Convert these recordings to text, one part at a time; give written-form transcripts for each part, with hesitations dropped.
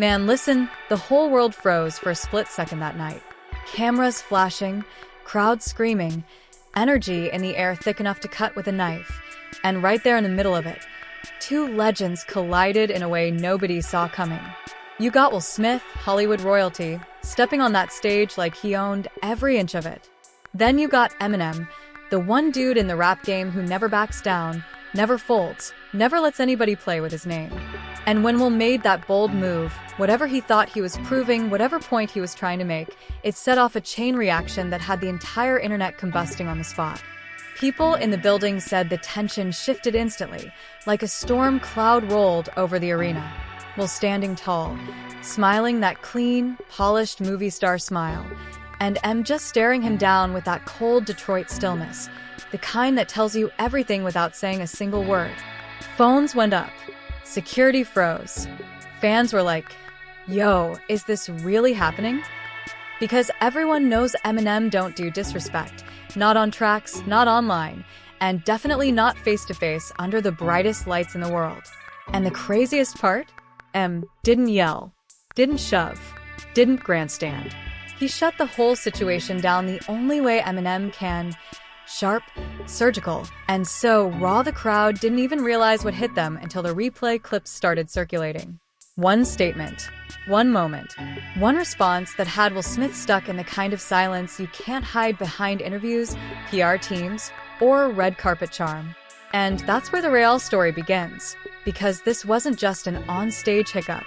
Man, listen, the whole world froze for a split second that night. Cameras flashing, crowds screaming, energy in the air thick enough to cut with a knife. And right there in the middle of it, two legends collided in a way nobody saw coming. You got Will Smith, Hollywood royalty, stepping on that stage like he owned every inch of it. Then you got Eminem, the one dude in the rap game who never backs down, never folds, never lets anybody play with his name. And when Will made that bold move, whatever he thought he was proving, whatever point he was trying to make, it set off a chain reaction that had the entire internet combusting on the spot. People in the building said the tension shifted instantly, like a storm cloud rolled over the arena. Will standing tall, smiling that clean, polished movie star smile, and M just staring him down with that cold Detroit stillness, the kind that tells you everything without saying a single word. Phones went up. Security froze. Fans were like, yo, is this really happening? Because everyone knows Eminem don't do disrespect. Not on tracks, not online, and definitely not face-to-face under the brightest lights in the world. And the craziest part? M didn't yell, didn't shove, didn't grandstand. He shut the whole situation down the only way Eminem can. Sharp, surgical, and so raw the crowd didn't even realize what hit them until the replay clips started circulating. One statement, one moment, one response that had Will Smith stuck in the kind of silence you can't hide behind interviews, PR teams, or red carpet charm. And that's where the real story begins, because this wasn't just an on-stage hiccup.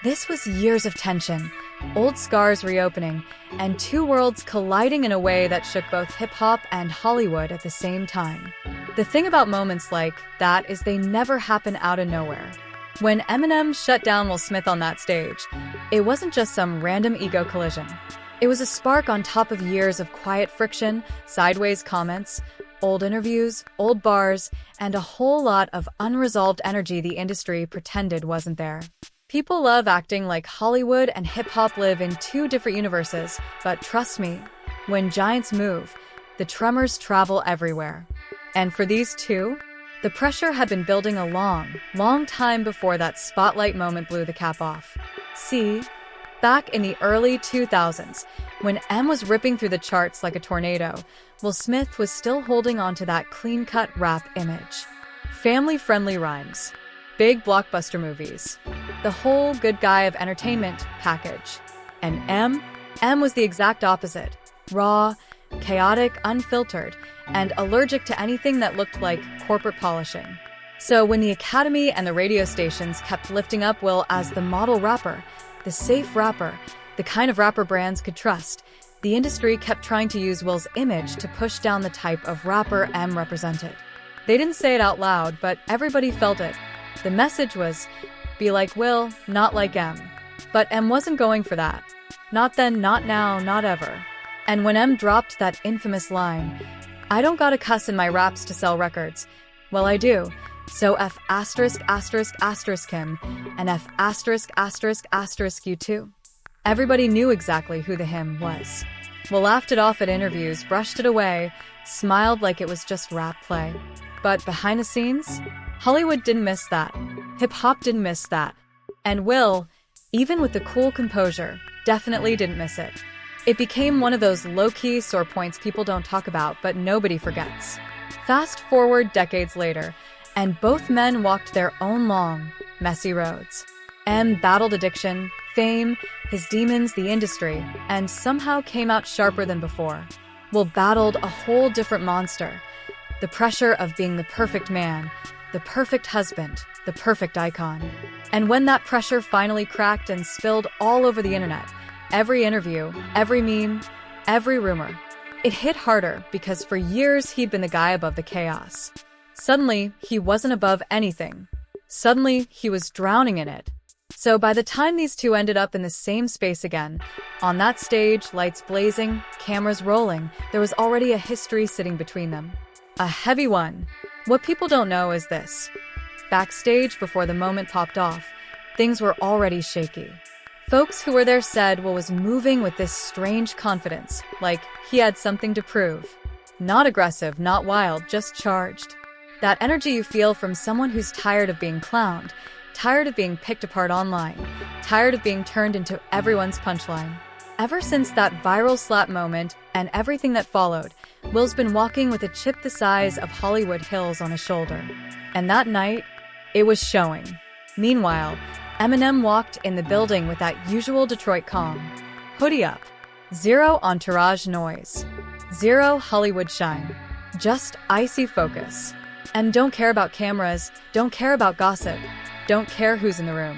This was years of tension, old scars reopening, and two worlds colliding in a way that shook both hip-hop and Hollywood at the same time. The thing about moments like that is they never happen out of nowhere. When Eminem shut down Will Smith on that stage, it wasn't just some random ego collision. It was a spark on top of years of quiet friction, sideways comments, old interviews, old bars, and a whole lot of unresolved energy the industry pretended wasn't there. People love acting like Hollywood and hip-hop live in two different universes, but trust me, when giants move, the tremors travel everywhere. And for these two, the pressure had been building a long time before that spotlight moment blew the cap off. See, back in the early 2000s, when M was ripping through the charts like a tornado, Will Smith was still holding on to that clean-cut rap image. Family-friendly rhymes, big blockbuster movies, the whole good guy of entertainment package. And M was the exact opposite. Raw, chaotic, unfiltered, and allergic to anything that looked like corporate polishing. So when the Academy and the radio stations kept lifting up Will as the model rapper, the safe rapper, the kind of rapper brands could trust, the industry kept trying to use Will's image to push down the type of rapper M represented. They didn't say it out loud, but everybody felt it. The message was, be like Will, not like M. But M wasn't going for that. Not then, not now, not ever. And when M dropped that infamous line, I don't gotta cuss in my raps to sell records. Well, I do. So F asterisk asterisk asterisk him, and F asterisk asterisk asterisk you too. Everybody knew exactly who the him was. Will laughed it off at interviews, brushed it away, smiled like it was just rap play. But behind the scenes, Hollywood didn't miss that. Hip-hop didn't miss that. And Will, even with the cool composure, definitely didn't miss it. It became one of those low-key sore points people don't talk about, but nobody forgets. Fast forward decades later, and both men walked their own long, messy roads. M battled addiction, fame, his demons, the industry, and somehow came out sharper than before. Will battled a whole different monster. The pressure of being the perfect man, the perfect husband, the perfect icon. And when that pressure finally cracked and spilled all over the internet, every interview, every meme, every rumor, it hit harder because for years he'd been the guy above the chaos. Suddenly, he wasn't above anything. Suddenly, he was drowning in it. So by the time these two ended up in the same space again, on that stage, lights blazing, cameras rolling, there was already a history sitting between them. A heavy one. What people don't know is this. Backstage, before the moment popped off, things were already shaky. Folks who were there said Will was moving with this strange confidence, like he had something to prove. Not aggressive, not wild, just charged. That energy you feel from someone who's tired of being clowned, tired of being picked apart online, tired of being turned into everyone's punchline. Ever since that viral slap moment and everything that followed, Will's been walking with a chip the size of Hollywood Hills on his shoulder. And that night, it was showing. Meanwhile, Eminem walked in the building with that usual Detroit calm. Hoodie up. Zero entourage noise. Zero Hollywood shine. Just icy focus. And don't care about cameras, don't care about gossip, don't care who's in the room.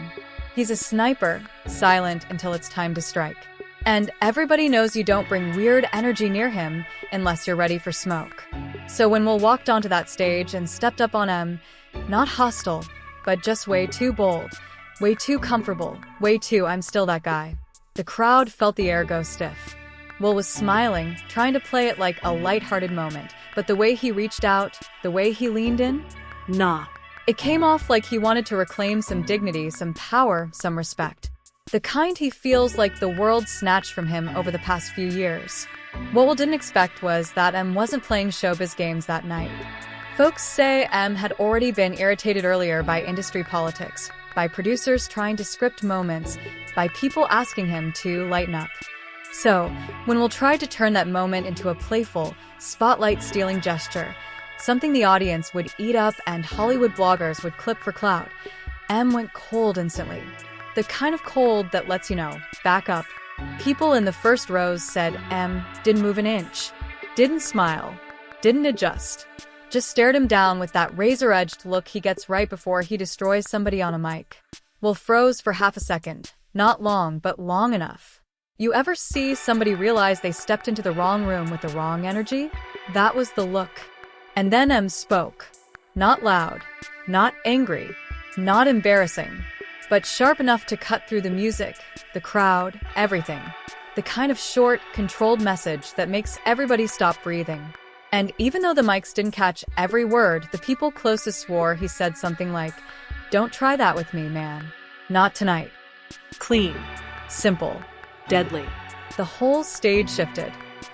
He's a sniper, silent until it's time to strike. And everybody knows you don't bring weird energy near him unless you're ready for smoke. So when Will walked onto that stage and stepped up on M, not hostile, but just way too bold, way too comfortable, way too I'm still that guy. The crowd felt the air go stiff. Will was smiling, trying to play it like a lighthearted moment, but the way he reached out, the way he leaned in, nah. It came off like he wanted to reclaim some dignity, some power, some respect. The kind he feels like the world snatched from him over the past few years. What Will didn't expect was that M wasn't playing showbiz games that night. Folks say M had already been irritated earlier by industry politics, by producers trying to script moments, by people asking him to lighten up. So, when Will tried to turn that moment into a playful, spotlight-stealing gesture, something the audience would eat up and Hollywood bloggers would clip for clout, M went cold instantly. The kind of cold that lets you know, back up. People in the first rows said M didn't move an inch, didn't smile, didn't adjust, just stared him down with that razor-edged look he gets right before he destroys somebody on a mic. Will froze for half a second, not long, but long enough. You ever see somebody realize they stepped into the wrong room with the wrong energy? That was the look. And then M spoke. Not loud, not angry, not embarrassing, but sharp enough to cut through the music, the crowd, everything. The kind of short, controlled message that makes everybody stop breathing. And even though the mics didn't catch every word, the people closest swore he said something like, "Don't try that with me, man. Not tonight." Clean. Simple. Deadly. The whole stage shifted.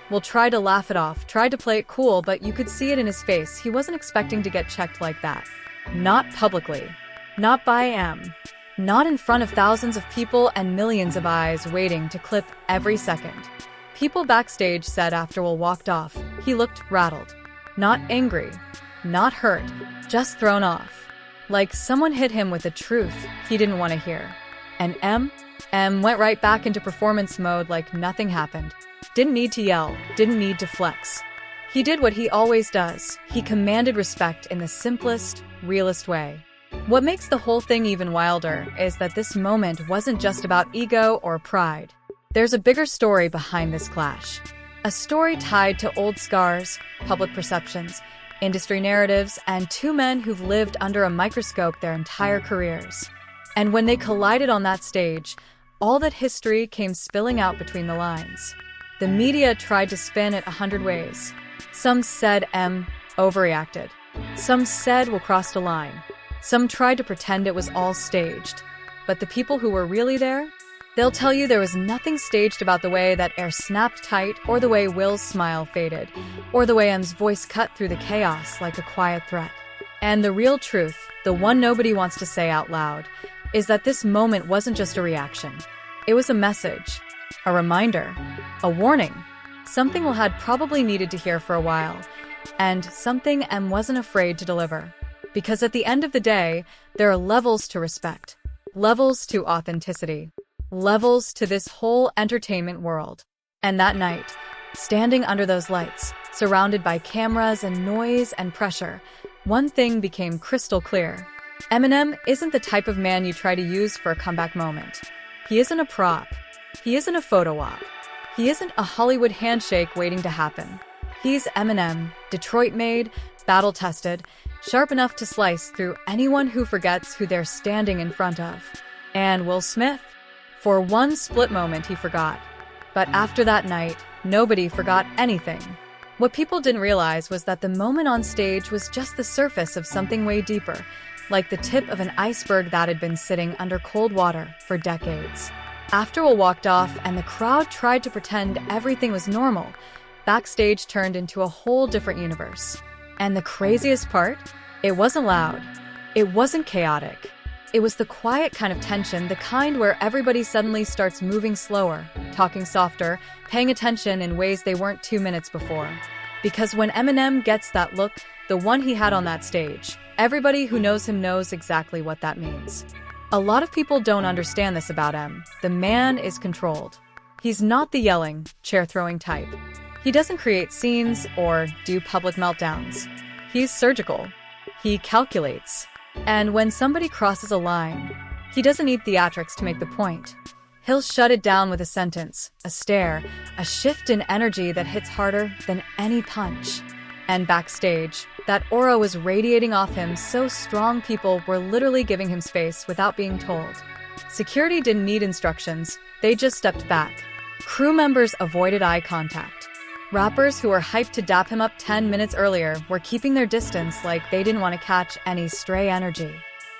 Will tried to laugh it off, tried to play it cool, but you could see it in his face. He wasn't expecting to get checked like that. Not publicly. Not by M. Not in front of thousands of people and millions of eyes waiting to clip every second. People backstage said after Will walked off, he looked rattled. Not angry. Not hurt. Just thrown off. Like someone hit him with a truth he didn't want to hear. And M went right back into performance mode like nothing happened. Didn't need to yell, didn't need to flex. He did what he always does. He commanded respect in the simplest, realest way. What makes the whole thing even wilder is that this moment wasn't just about ego or pride. There's a bigger story behind this clash. A story tied to old scars, public perceptions, industry narratives, and two men who've lived under a microscope their entire careers. And when they collided on that stage, all that history came spilling out between the lines. The media tried to spin it 100 ways. Some said M overreacted. Some said Will crossed a line. Some tried to pretend it was all staged. But the people who were really there, they'll tell you there was nothing staged about the way that air snapped tight, or the way Will's smile faded, or the way M's voice cut through the chaos like a quiet threat. And the real truth, the one nobody wants to say out loud, is that this moment wasn't just a reaction. It was a message, a reminder, a warning, something Will had probably needed to hear for a while, and something M wasn't afraid to deliver. Because at the end of the day, there are levels to respect, levels to authenticity, levels to this whole entertainment world. And that night, standing under those lights, surrounded by cameras and noise and pressure, one thing became crystal clear. Eminem isn't the type of man you try to use for a comeback moment. He isn't a prop. He isn't a photo op. He isn't a Hollywood handshake waiting to happen. He's Eminem, Detroit-made, battle-tested, sharp enough to slice through anyone who forgets who they're standing in front of. And Will Smith? For one split moment, he forgot. But after that night, nobody forgot anything. What people didn't realize was that the moment on stage was just the surface of something way deeper, like the tip of an iceberg that had been sitting under cold water for decades. After Will walked off and the crowd tried to pretend everything was normal, backstage turned into a whole different universe. And the craziest part? It wasn't loud. It wasn't chaotic. It was the quiet kind of tension, the kind where everybody suddenly starts moving slower, talking softer, paying attention in ways they weren't 2 minutes before. Because when Eminem gets that look, the one he had on that stage, everybody who knows him knows exactly what that means. A lot of people don't understand this about Em. The man is controlled. He's not the yelling, chair-throwing type. He doesn't create scenes or do public meltdowns. He's surgical. He calculates. And when somebody crosses a line, he doesn't need theatrics to make the point. He'll shut it down with a sentence, a stare, a shift in energy that hits harder than any punch. And backstage, that aura was radiating off him so strong people were literally giving him space without being told. Security didn't need instructions, they just stepped back. Crew members avoided eye contact. Rappers who were hyped to dap him up 10 minutes earlier were keeping their distance like they didn't want to catch any stray energy.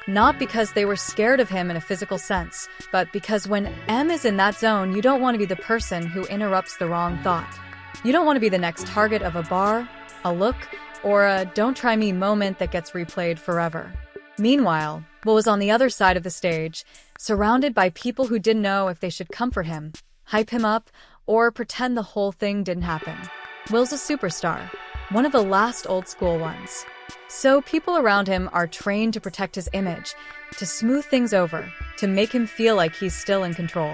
Not because they were scared of him in a physical sense, but because when M is in that zone, you don't want to be the person who interrupts the wrong thought. You don't want to be the next target of a bar, a look, or a don't try me moment that gets replayed forever. Meanwhile, Will was on the other side of the stage, surrounded by people who didn't know if they should comfort him, hype him up, or pretend the whole thing didn't happen. Will's a superstar, one of the last old school ones. So people around him are trained to protect his image, to smooth things over, to make him feel like he's still in control.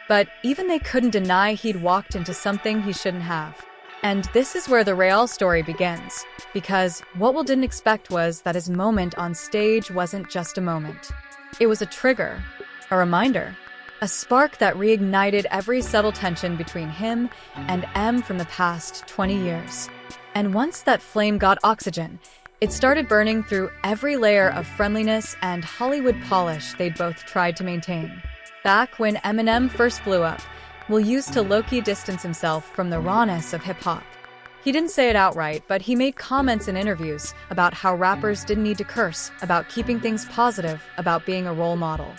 But even they couldn't deny he'd walked into something he shouldn't have. And this is where the real story begins, because what Will didn't expect was that his moment on stage wasn't just a moment. It was a trigger, a reminder, a spark that reignited every subtle tension between him and M from the past 20 years. And once that flame got oxygen, it started burning through every layer of friendliness and Hollywood polish they'd both tried to maintain. Back when Eminem first blew up, Will used to low-key distance himself from the rawness of hip-hop. He didn't say it outright, but he made comments in interviews about how rappers didn't need to curse, about keeping things positive, about being a role model.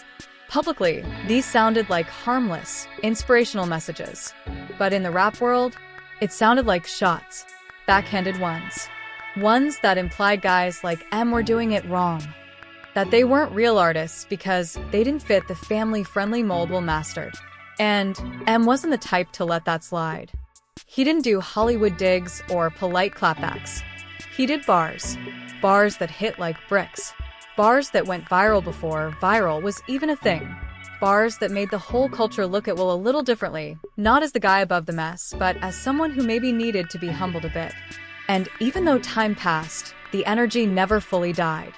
Publicly, these sounded like harmless, inspirational messages. But in the rap world, it sounded like shots, backhanded ones. Ones that implied guys like M were doing it wrong. That they weren't real artists because they didn't fit the family-friendly mold Will mastered. And M wasn't the type to let that slide. He didn't do Hollywood digs or polite clapbacks. He did bars. Bars that hit like bricks. Bars that went viral before viral was even a thing. Bars that made the whole culture look at Will a little differently, not as the guy above the mess, but as someone who maybe needed to be humbled a bit. And even though time passed, the energy never fully died.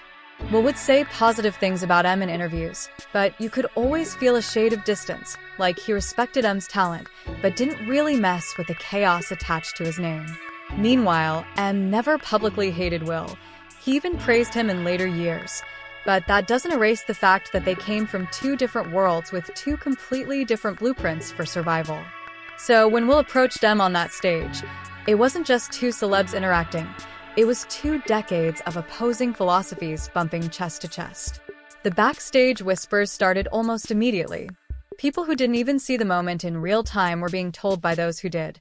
Will would say positive things about M in interviews, but you could always feel a shade of distance, like he respected M's talent, but didn't really mess with the chaos attached to his name. Meanwhile, M never publicly hated Will. He even praised him in later years. But that doesn't erase the fact that they came from two different worlds with two completely different blueprints for survival. So when Will approached M on that stage, it wasn't just two celebs interacting. It was 2 decades of opposing philosophies bumping chest to chest. The backstage whispers started almost immediately. People who didn't even see the moment in real time were being told by those who did.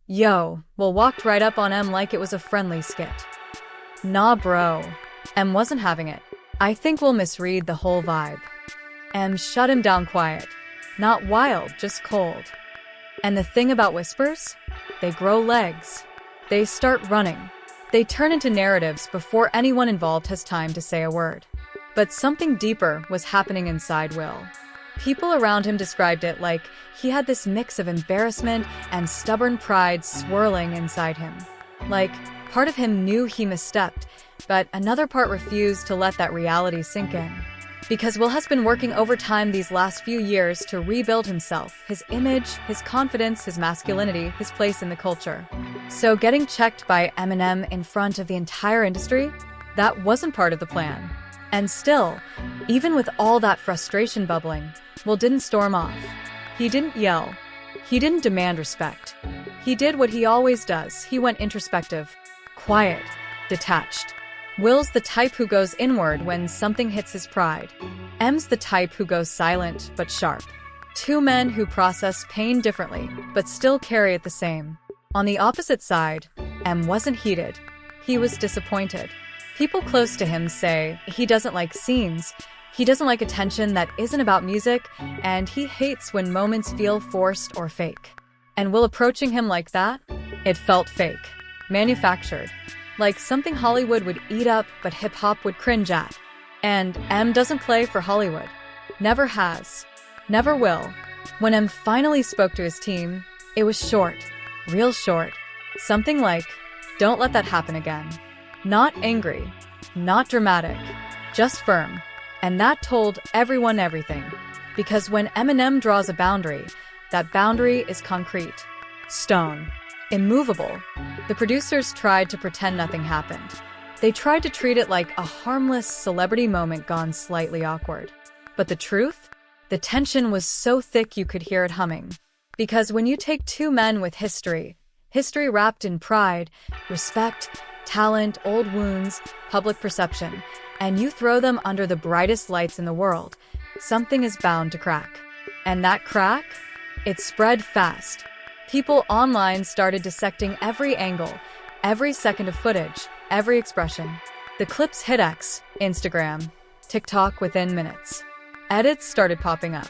Yo, Will walked right up on M like it was a friendly skit. Nah bro. M wasn't having it. I think Will misread the whole vibe. M shut him down quiet. Not wild, just cold. And the thing about whispers? They grow legs. They start running. They turn into narratives before anyone involved has time to say a word. But something deeper was happening inside Will. People around him described it like he had this mix of embarrassment and stubborn pride swirling inside him. Like, part of him knew he misstepped, but another part refused to let that reality sink in. Because Will has been working overtime these last few years to rebuild himself, his image, his confidence, his masculinity, his place in the culture. So getting checked by Eminem in front of the entire industry, that wasn't part of the plan. And still, even with all that frustration bubbling, Will didn't storm off. He didn't yell. He didn't demand respect. He did what he always does. He went introspective, quiet, detached. Will's the type who goes inward when something hits his pride. M's the type who goes silent but sharp. Two men who process pain differently, but still carry it the same. On the opposite side, M wasn't heated. He was disappointed. People close to him say he doesn't like scenes. He doesn't like attention that isn't about music, and he hates when moments feel forced or fake. And Will approaching him like that? It felt fake. Manufactured. Like something Hollywood would eat up but hip-hop would cringe at. And M doesn't play for Hollywood. Never has. Never will. When M finally spoke to his team, it was short. Real short. Something like, "Don't let that happen again." Not angry. Not dramatic. Just firm. And that told everyone everything. Because when Eminem draws a boundary, that boundary is concrete. Stone. Immovable. The producers tried to pretend nothing happened. They tried to treat it like a harmless celebrity moment gone slightly awkward. But the truth? The tension was so thick you could hear it humming. Because when you take two men with history wrapped in pride, respect, talent, old wounds, public perception, and you throw them under the brightest lights in the world, something is bound to crack. And that crack? It spread fast. People online started dissecting every angle, every second of footage, every expression. The clips hit X, Instagram, TikTok within minutes. Edits started popping up.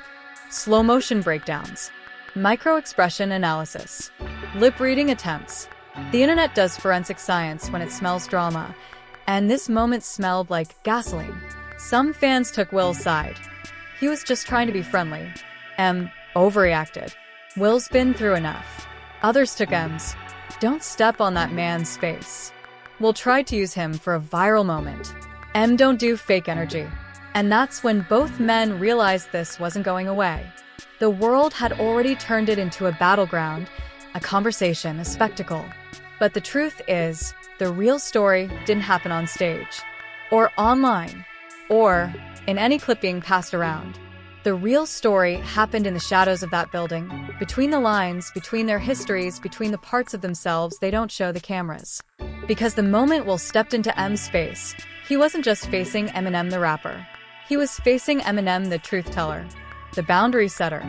Slow motion breakdowns. Micro-expression analysis. Lip-reading attempts. The internet does forensic science when it smells drama, and this moment smelled like gasoline. Some fans took Will's side. He was just trying to be friendly. M overreacted. Will's been through enough. Others took M's. Don't step on that man's space. Will tried to use him for a viral moment. M don't do fake energy. And that's when both men realized this wasn't going away. The world had already turned it into a battleground, a conversation, a spectacle. But the truth is, the real story didn't happen on stage, or online, or in any clip being passed around. The real story happened in the shadows of that building, between the lines, between their histories, between the parts of themselves they don't show the cameras. Because the moment Will stepped into M's space, he wasn't just facing Eminem the rapper. He was facing Eminem the truth teller, the boundary setter,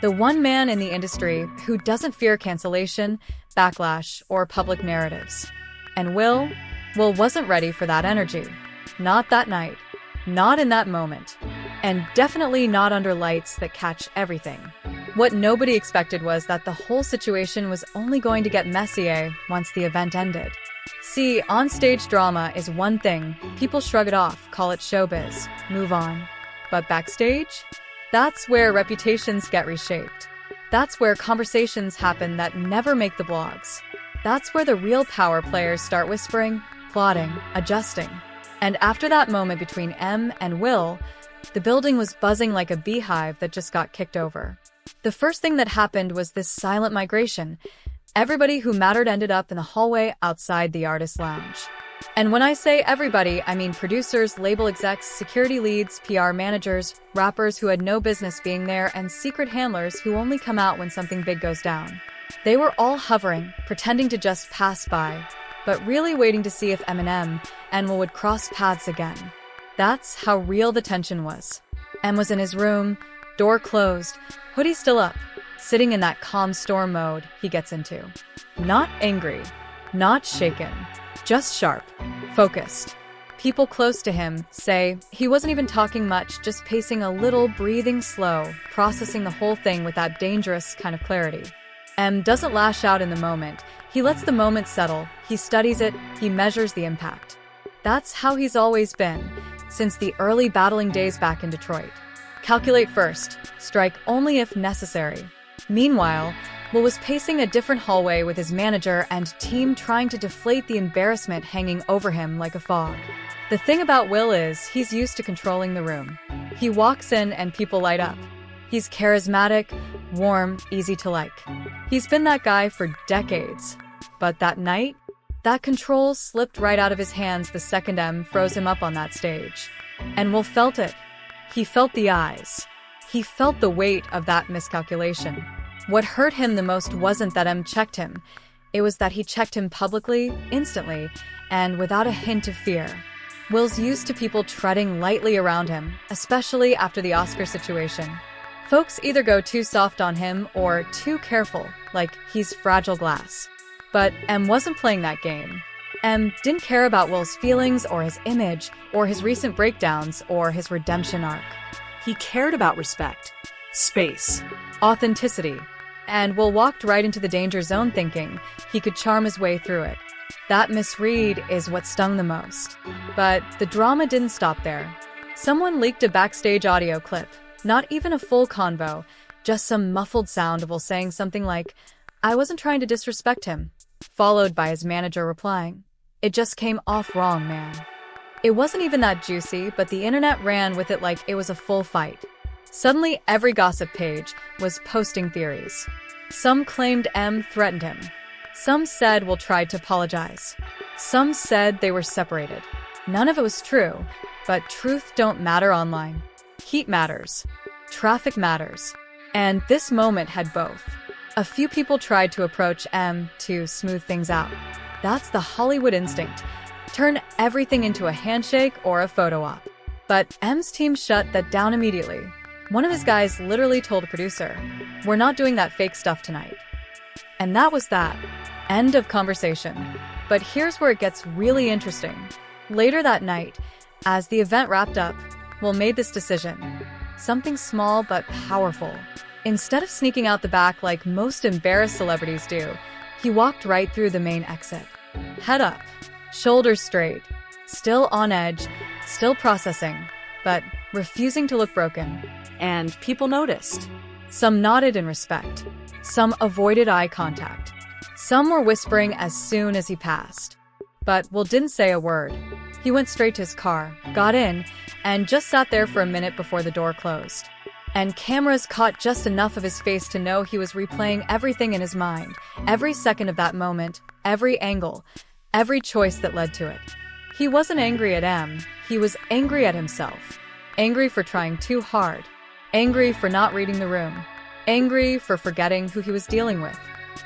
the one man in the industry who doesn't fear cancellation, backlash, or public narratives. And Will wasn't ready for that energy. Not that night. Not in that moment. And definitely not under lights that catch everything. What nobody expected was that the whole situation was only going to get messier once the event ended. See, on-stage drama is one thing. People shrug it off, call it showbiz, move on. But backstage? That's where reputations get reshaped. That's where conversations happen that never make the blogs. That's where the real power players start whispering, plotting, adjusting. And after that moment between M and Will, the building was buzzing like a beehive that just got kicked over. The first thing that happened was this silent migration. Everybody who mattered ended up in the hallway outside the artist lounge. And when I say everybody, I mean producers, label execs, security leads, PR managers, rappers who had no business being there, and secret handlers who only come out when something big goes down. They were all hovering, pretending to just pass by, but really waiting to see if Eminem and Will would cross paths again. That's how real the tension was. M was in his room, door closed, hoodie still up, sitting in that calm storm mode he gets into. Not angry, not shaken, just sharp, focused. People close to him say he wasn't even talking much, just pacing a little, breathing slow, processing the whole thing with that dangerous kind of clarity. M doesn't lash out in the moment. He lets the moment settle, he studies it, he measures the impact. That's how he's always been, since the early battling days back in Detroit. Calculate first, strike only if necessary. Meanwhile, Will was pacing a different hallway with his manager and team trying to deflate the embarrassment hanging over him like a fog. The thing about Will is he's used to controlling the room. He walks in and people light up. He's charismatic, warm, easy to like. He's been that guy for decades. But that night, that control slipped right out of his hands the second M froze him up on that stage. And Will felt it. He felt the eyes. He felt the weight of that miscalculation. What hurt him the most wasn't that M checked him. It was that he checked him publicly, instantly, and without a hint of fear. Will's used to people treading lightly around him, especially after the Oscar situation. Folks either go too soft on him or too careful, like he's fragile glass. But M wasn't playing that game. M didn't care about Will's feelings or his image or his recent breakdowns or his redemption arc. He cared about respect, space, Authenticity. And Will walked right into the danger zone thinking he could charm his way through it. That misread is what stung the most. But the drama didn't stop there. Someone leaked a backstage audio clip, not even a full convo, just some muffled sound of Will saying something like, "I wasn't trying to disrespect him," followed by his manager replying, "It just came off wrong, man." It wasn't even that juicy, but the internet ran with it like it was a full fight. Suddenly, every gossip page was posting theories. Some claimed M threatened him. Some said Will tried to apologize. Some said they were separated. None of it was true, but truth don't matter online. Heat matters. Traffic matters. And this moment had both. A few people tried to approach M to smooth things out. That's the Hollywood instinct. Turn everything into a handshake or a photo op. But M's team shut that down immediately. One of his guys literally told a producer, "We're not doing that fake stuff tonight." And that was that. End of conversation. But here's where it gets really interesting. Later that night, as the event wrapped up, Will made this decision. Something small but powerful. Instead of sneaking out the back like most embarrassed celebrities do, he walked right through the main exit. Head up, shoulders straight, still on edge, still processing, but refusing to look broken. and people noticed. Some nodded in respect. Some avoided eye contact. Some were whispering as soon as he passed. But Will didn't say a word. He went straight to his car, got in, and just sat there for a minute before the door closed. And cameras caught just enough of his face to know he was replaying everything in his mind, every second of that moment, every angle, every choice that led to it. He wasn't angry at M, he was angry at himself. Angry for trying too hard. Angry for not reading the room. Angry for forgetting who he was dealing with.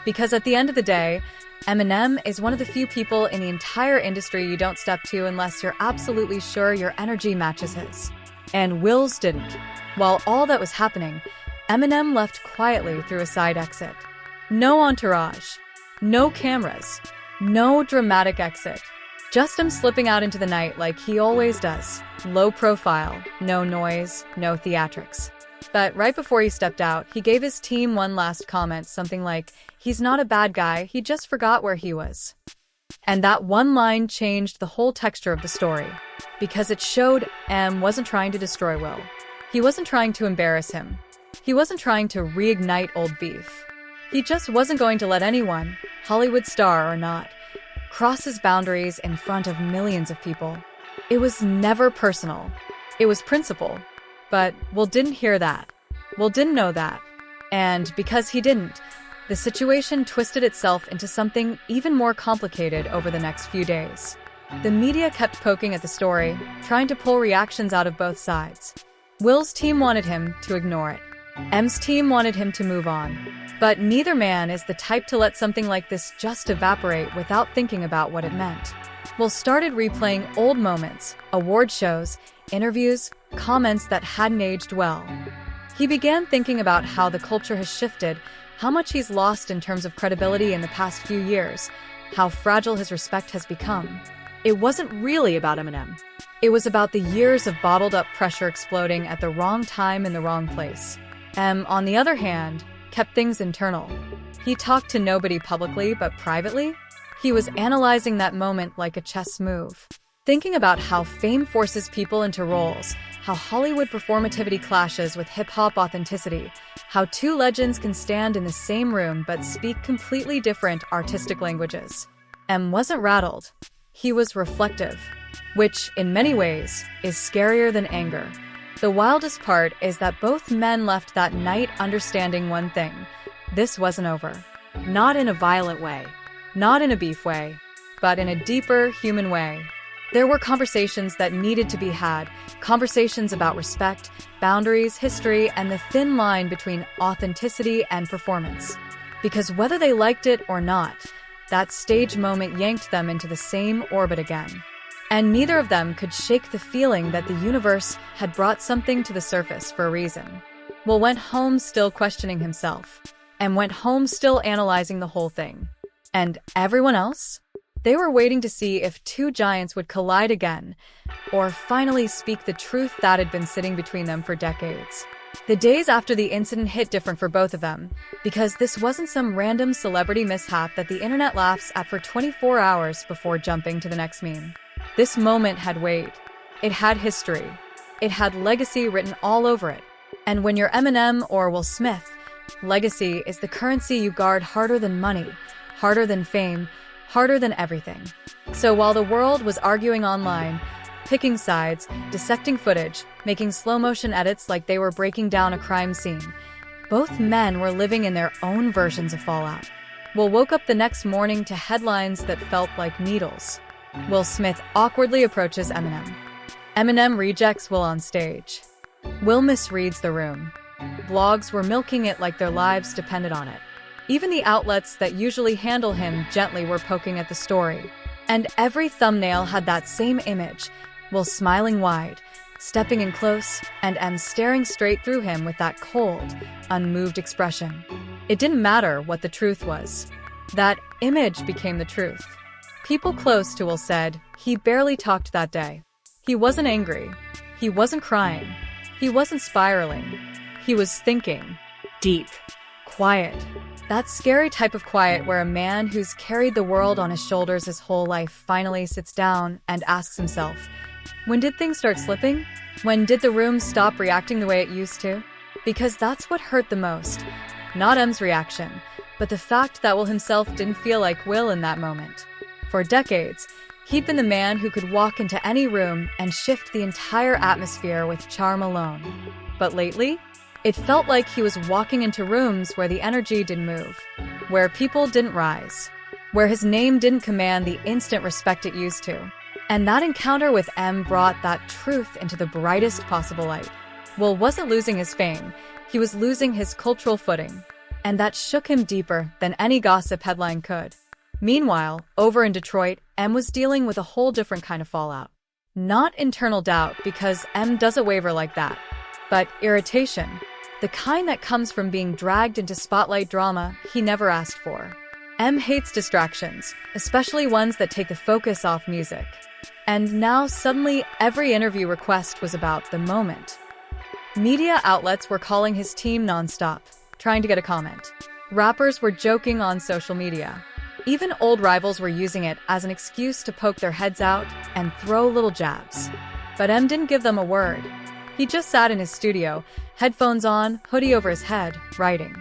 Because at the end of the day, Eminem is one of the few people in the entire industry you don't step to unless you're absolutely sure your energy matches his. And Will's didn't. While all that was happening, Eminem left quietly through a side exit. No entourage. No cameras. No dramatic exit. Just him slipping out into the night like he always does. Low profile, no noise, no theatrics. But right before he stepped out, he gave his team one last comment, something like, "He's not a bad guy, he just forgot where he was." And that one line changed the whole texture of the story, because it showed M wasn't trying to destroy Will. He wasn't trying to embarrass him. He wasn't trying to reignite old beef. He just wasn't going to let anyone, Hollywood star or not, cross his boundaries in front of millions of people. It was never personal. It was principle. But Will didn't hear that. Will didn't know that. And because he didn't, the situation twisted itself into something even more complicated over the next few days. The media kept poking at the story, trying to pull reactions out of both sides. Will's team wanted him to ignore it. M's team wanted him to move on. But neither man is the type to let something like this just evaporate without thinking about what it meant. Will started replaying old moments, award shows, interviews, comments that hadn't aged well. He began thinking about how the culture has shifted, how much he's lost in terms of credibility in the past few years, how fragile his respect has become. It wasn't really about Eminem. It was about the years of bottled-up pressure exploding at the wrong time in the wrong place. M, on the other hand, kept things internal. He talked to nobody publicly, but privately, he was analyzing that moment like a chess move. Thinking about how fame forces people into roles, how Hollywood performativity clashes with hip-hop authenticity, how two legends can stand in the same room but speak completely different artistic languages. M wasn't rattled. He was reflective, which, in many ways, is scarier than anger. The wildest part is that both men left that night understanding one thing. This wasn't over. Not in a violent way. Not in a beef way, but in a deeper, human way. There were conversations that needed to be had, conversations about respect, boundaries, history, and the thin line between authenticity and performance. Because whether they liked it or not, that stage moment yanked them into the same orbit again. And neither of them could shake the feeling that the universe had brought something to the surface for a reason. Will went home still questioning himself, and went home still analyzing the whole thing. And everyone else? They were waiting to see if two giants would collide again, or finally speak the truth that had been sitting between them for decades. The days after the incident hit different for both of them, because this wasn't some random celebrity mishap that the internet laughs at for 24 hours before jumping to the next meme. This moment had weight. It had history. It had legacy written all over it. And when you're Eminem or Will Smith, legacy is the currency you guard harder than money, harder than fame, harder than everything. So while the world was arguing online, picking sides, dissecting footage, making slow-motion edits like they were breaking down a crime scene, both men were living in their own versions of fallout. Will woke up the next morning to headlines that felt like needles. Will Smith awkwardly approaches Eminem. Eminem rejects Will on stage. Will misreads the room. Blogs were milking it like their lives depended on it. Even the outlets that usually handle him gently were poking at the story. And every thumbnail had that same image, Will smiling wide, stepping in close, and M staring straight through him with that cold, unmoved expression. It didn't matter what the truth was. That image became the truth. People close to Will said he barely talked that day. He wasn't angry. He wasn't crying. He wasn't spiraling. He was thinking. Deep. Quiet. That scary type of quiet where a man who's carried the world on his shoulders his whole life finally sits down and asks himself, when did things start slipping? When did the room stop reacting the way it used to? Because that's what hurt the most. Not M's reaction, but the fact that Will himself didn't feel like Will in that moment. For decades, he'd been the man who could walk into any room and shift the entire atmosphere with charm alone. But lately, it felt like he was walking into rooms where the energy didn't move, where people didn't rise, where his name didn't command the instant respect it used to. And that encounter with M brought that truth into the brightest possible light. Will wasn't losing his fame, he was losing his cultural footing. And that shook him deeper than any gossip headline could. Meanwhile, over in Detroit, M was dealing with a whole different kind of fallout. Not internal doubt, because M doesn't waver like that, but irritation. The kind that comes from being dragged into spotlight drama he never asked for. M hates distractions, especially ones that take the focus off music. And now suddenly every interview request was about the moment. Media outlets were calling his team nonstop, trying to get a comment. Rappers were joking on social media. Even old rivals were using it as an excuse to poke their heads out and throw little jabs. But M didn't give them a word. He just sat in his studio, headphones on, hoodie over his head, writing.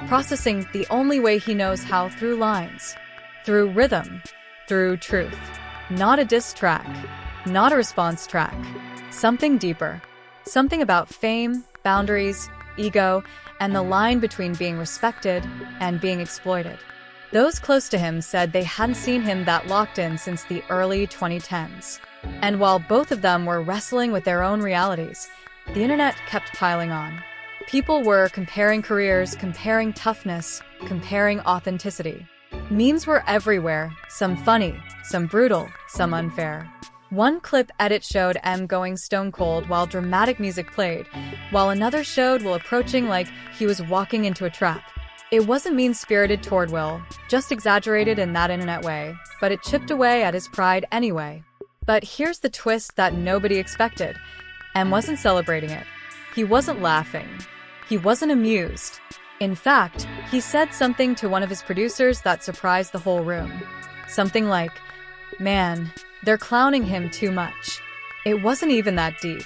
Processing the only way he knows how, through lines. Through rhythm. Through truth. Not a diss track. Not a response track. Something deeper. Something about fame, boundaries, ego, and the line between being respected and being exploited. Those close to him said they hadn't seen him that locked in since the early 2010s. And while both of them were wrestling with their own realities, the internet kept piling on. People were comparing careers, comparing toughness, comparing authenticity. Memes were everywhere, some funny, some brutal, some unfair. One clip edit showed M going stone cold while dramatic music played, while another showed Will approaching like he was walking into a trap. It wasn't mean-spirited toward Will, just exaggerated in that internet way, but it chipped away at his pride anyway. But here's the twist that nobody expected. M wasn't celebrating it. He wasn't laughing. He wasn't amused. In fact, he said something to one of his producers that surprised the whole room. Something like, "Man, they're clowning him too much." It wasn't even that deep.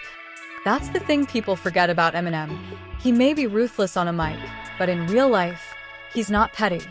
That's the thing people forget about Eminem. He may be ruthless on a mic, but in real life, he's not petty.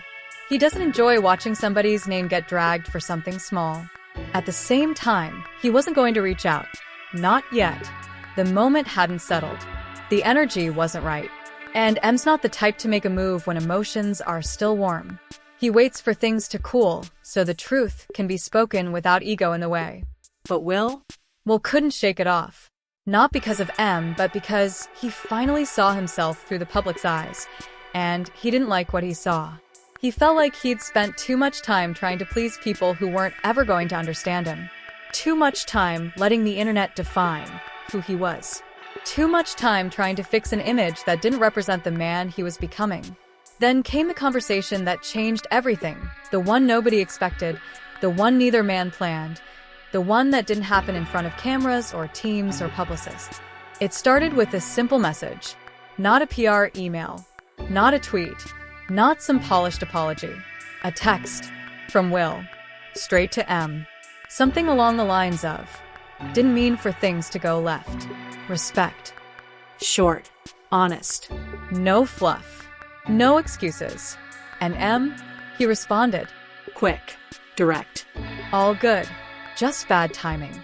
He doesn't enjoy watching somebody's name get dragged for something small. At the same time, he wasn't going to reach out. Not yet. The moment hadn't settled. The energy wasn't right. And M's not the type to make a move when emotions are still warm. He waits for things to cool, so the truth can be spoken without ego in the way. But Will? Will couldn't shake it off. Not because of M, but because he finally saw himself through the public's eyes, and he didn't like what he saw. He felt like he'd spent too much time trying to please people who weren't ever going to understand him. Too much time letting the internet define who he was. Too much time trying to fix an image that didn't represent the man he was becoming. Then came the conversation that changed everything, the one nobody expected, The one neither man planned. The one that didn't happen in front of cameras or teams or publicists. It started with a simple message. Not a PR email. Not a tweet. Not some polished apology. A text. From Will. Straight to M. Something along the lines of, didn't mean for things to go left. Respect. Short. Honest. No fluff. No excuses. And M, he responded. Quick. Direct. All good. Just bad timing.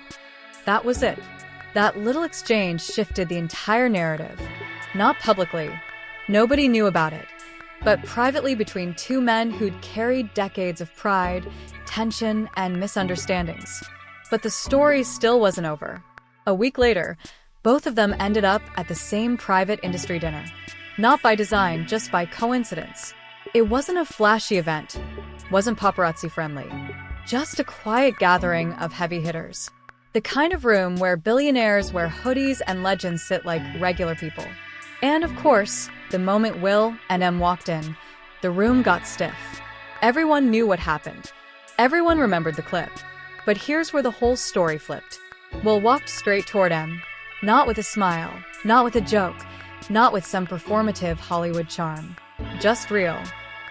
That was it. That little exchange shifted the entire narrative. Not publicly. Nobody knew about it. But privately between two men who'd carried decades of pride, tension, and misunderstandings. But the story still wasn't over. A week later, both of them ended up at the same private industry dinner. Not by design, just by coincidence. It wasn't a flashy event, wasn't paparazzi friendly. Just a quiet gathering of heavy hitters. The kind of room where billionaires wear hoodies and legends sit like regular people. And of course, the moment Will and M walked in, the room got stiff. Everyone knew what happened. Everyone remembered the clip. But here's where the whole story flipped. Will walked straight toward M, not with a smile, not with a joke, not with some performative Hollywood charm. Just real.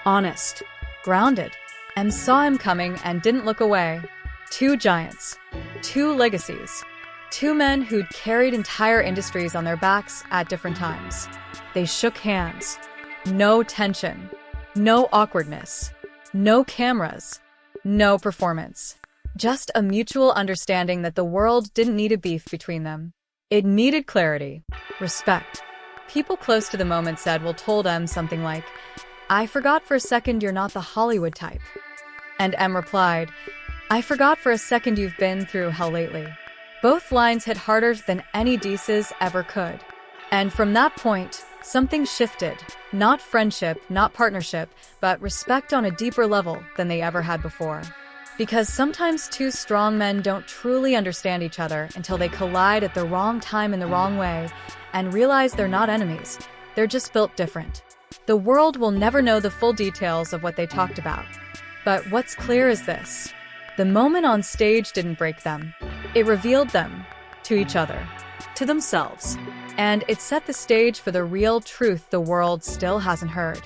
Honest. Grounded. M saw him coming and didn't look away. Two giants. Two legacies. Two men who'd carried entire industries on their backs at different times. They shook hands. No tension. No awkwardness. No cameras. No performance. Just a mutual understanding that the world didn't need a beef between them. It needed clarity. Respect. People close to the moment said Will told M something like, I forgot for a second you're not the Hollywood type. And M replied, I forgot for a second you've been through hell lately. Both lines hit harder than any disses ever could. And from that point, something shifted. Not friendship, not partnership, but respect on a deeper level than they ever had before. Because sometimes two strong men don't truly understand each other until they collide at the wrong time in the wrong way and realize they're not enemies, they're just built different. The world will never know the full details of what they talked about. But what's clear is this. The moment on stage didn't break them. It revealed them to each other, To themselves. and it set the stage for the real truth the world still hasn't heard.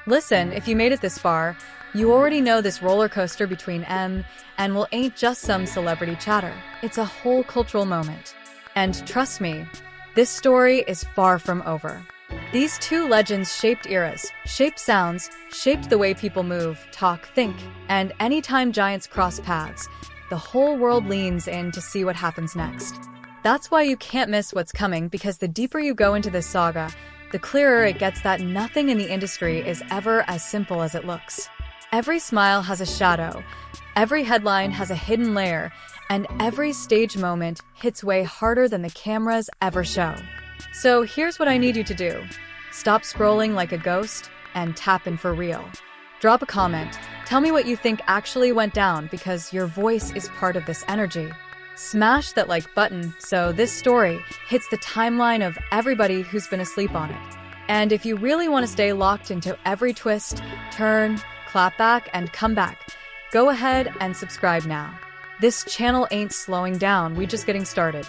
Listen, if you made it this far, you already know this roller coaster between M and Will ain't just some celebrity chatter. It's a whole cultural moment. And trust me, this story is far from over. These two legends shaped eras, shaped sounds, shaped the way people move, talk, think, and anytime giants cross paths, the whole world leans in to see what happens next. That's why you can't miss what's coming, because the deeper you go into this saga, the clearer it gets that nothing in the industry is ever as simple as it looks. Every smile has a shadow, every headline has a hidden layer, and every stage moment hits way harder than the cameras ever show. So here's what I need you to do. Stop scrolling like a ghost and tap in for real. Drop a comment. Tell me what you think actually went down, because your voice is part of this energy. Smash that like button so this story hits the timeline of everybody who's been asleep on it. And if you really want to stay locked into every twist, turn, clap back, and come back, go ahead and subscribe now. This channel ain't slowing down, we just getting started.